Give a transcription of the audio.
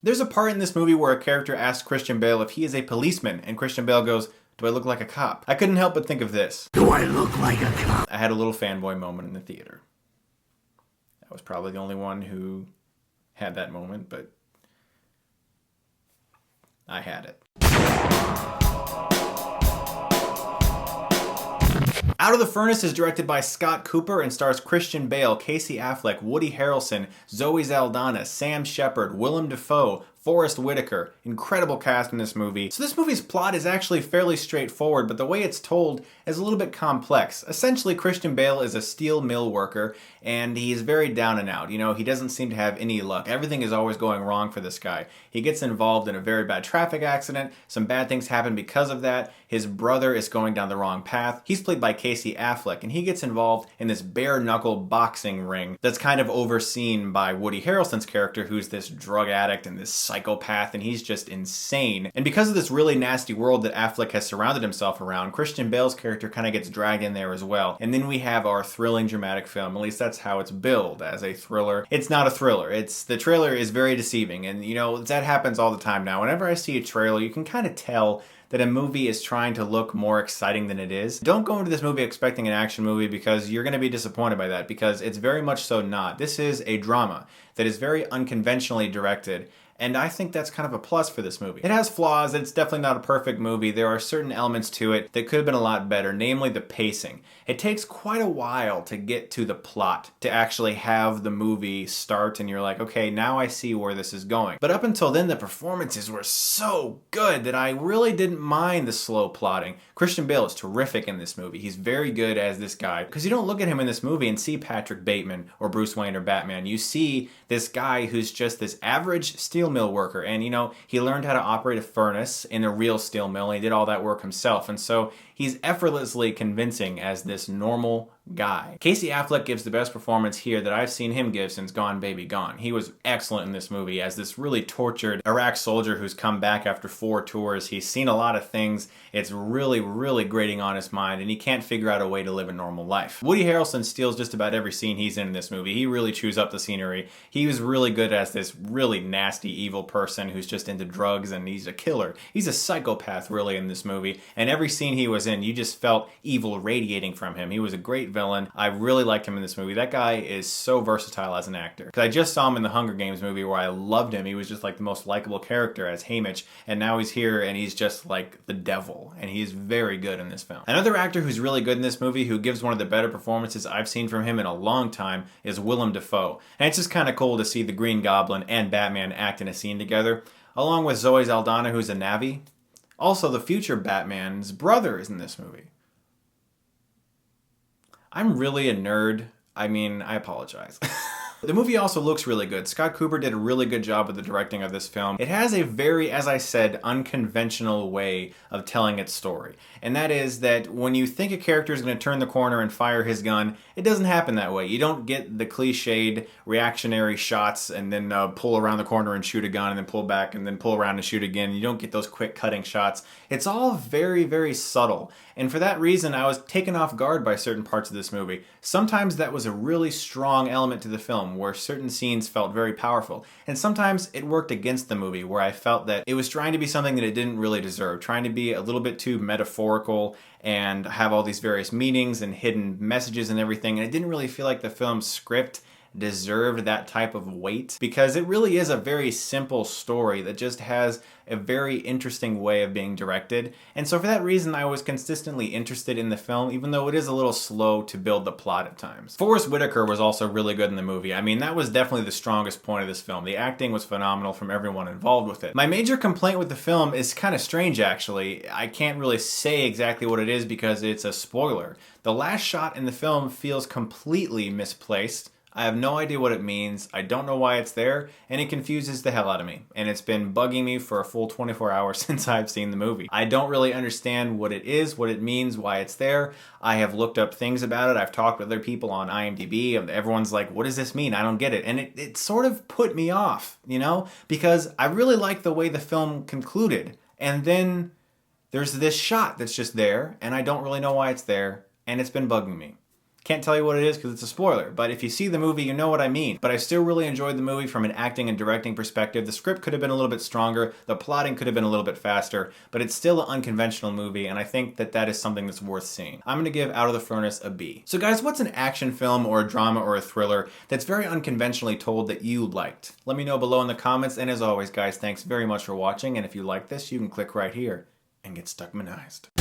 There's a part in this movie where a character asks Christian Bale if he is a policeman, and Christian Bale goes, "Do I look like a cop?" I couldn't help but think of this. Do I look like a cop? I had a little fanboy moment in the theater. I was probably the only one who had that moment, but I had it. Out of the Furnace is directed by Scott Cooper and stars Christian Bale, Casey Affleck, Woody Harrelson, Zoe Saldana, Sam Shepard, Willem Dafoe, Forrest Whitaker. Incredible cast in this movie. So this movie's plot is actually fairly straightforward, but the way it's told is a little bit complex. Essentially, Christian Bale is a steel mill worker, and he's very down and out. You know, he doesn't seem to have any luck. Everything is always going wrong for this guy. He gets involved in a very bad traffic accident. Some bad things happen because of that. His brother is going down the wrong path. He's played by Casey Affleck, and he gets involved in this bare-knuckle boxing ring that's kind of overseen by Woody Harrelson's character, who's this drug addict and this psychopath, and he's just insane. And because of this really nasty world that Affleck has surrounded himself around, Christian Bale's character kind of gets dragged in there as well. And then we have our thrilling dramatic film. At least that's how it's billed, as a thriller. It's not a thriller. The trailer is very deceiving, and you know, that happens all the time now. Whenever I see a trailer, you can kind of tell that a movie is trying to look more exciting than it is. Don't go into this movie expecting an action movie, because you're going to be disappointed by that, because it's very much so not. This is a drama that is very unconventionally directed, and I think that's kind of a plus for this movie. It has flaws, it's definitely not a perfect movie. There are certain elements to it that could have been a lot better, namely the pacing. It takes quite a while to get to the plot, to actually have the movie start and you're like, okay, now I see where this is going. But up until then, the performances were so good that I really didn't mind the slow plotting. Christian Bale is terrific in this movie. He's very good as this guy, because you don't look at him in this movie and see Patrick Bateman or Bruce Wayne or Batman. You see this guy who's just this average steel mill worker, and you know, he learned how to operate a furnace in a real steel mill, and he did all that work himself, and so he's effortlessly convincing as this normal guy. Casey Affleck gives the best performance here that I've seen him give since Gone Baby Gone. He was excellent in this movie as this really tortured Iraq soldier who's come back after 4 tours. He's seen a lot of things. It's really, really grating on his mind, and he can't figure out a way to live a normal life. Woody Harrelson steals just about every scene he's in this movie. He really chews up the scenery. He was really good as this really nasty, evil person who's just into drugs, and he's a killer. He's a psychopath, really, in this movie, and every scene he was in, you just felt evil radiating from him. He was a great villain. I really liked him in this movie. That guy is so versatile as an actor. Because I just saw him in the Hunger Games movie where I loved him. He was just like the most likable character as Haymitch, and now he's here and he's just like the devil, and he's very good in this film. Another actor who's really good in this movie, who gives one of the better performances I've seen from him in a long time, is Willem Dafoe. And it's just kind of cool to see the Green Goblin and Batman act in a scene together, along with Zoe Saldana, who's a Na'vi. Also, the future Batman's brother is in this movie. I'm really a nerd. I mean, I apologize. The movie also looks really good. Scott Cooper did a really good job with the directing of this film. It has a very, as I said, unconventional way of telling its story. And that is that when you think a character is going to turn the corner and fire his gun, it doesn't happen that way. You don't get the cliched reactionary shots and then pull around the corner and shoot a gun and then pull back and then pull around and shoot again. You don't get those quick cutting shots. It's all very, very subtle. And for that reason, I was taken off guard by certain parts of this movie. Sometimes that was a really strong element to the film, where certain scenes felt very powerful. And sometimes it worked against the movie, where I felt that it was trying to be something that it didn't really deserve, trying to be a little bit too metaphorical and have all these various meanings and hidden messages and everything. And it didn't really feel like the film's script deserved that type of weight, because it really is a very simple story that just has a very interesting way of being directed. And so for that reason, I was consistently interested in the film, even though it is a little slow to build the plot at times. Forrest Whitaker was also really good in the movie. I mean, that was definitely the strongest point of this film. The acting was phenomenal from everyone involved with it. My major complaint with the film is kind of strange, actually. I can't really say exactly what it is because it's a spoiler. The last shot in the film feels completely misplaced. I have no idea what it means, I don't know why it's there, and it confuses the hell out of me. And it's been bugging me for a full 24 hours since I've seen the movie. I don't really understand what it is, what it means, why it's there. I have looked up things about it, I've talked with other people on IMDb, everyone's like, what does this mean? I don't get it. And it sort of put me off, you know? Because I really like the way the film concluded. And then there's this shot that's just there, and I don't really know why it's there, and it's been bugging me. Can't tell you what it is because it's a spoiler, but if you see the movie, you know what I mean. But I still really enjoyed the movie from an acting and directing perspective. The script could have been a little bit stronger, the plotting could have been a little bit faster, but it's still an unconventional movie, and I think that that is something that's worth seeing. I'm gonna give Out of the Furnace a B. So guys, what's an action film or a drama or a thriller that's very unconventionally told that you liked? Let me know below in the comments, and as always guys, thanks very much for watching, and if you like this, you can click right here and get Stuckmanized.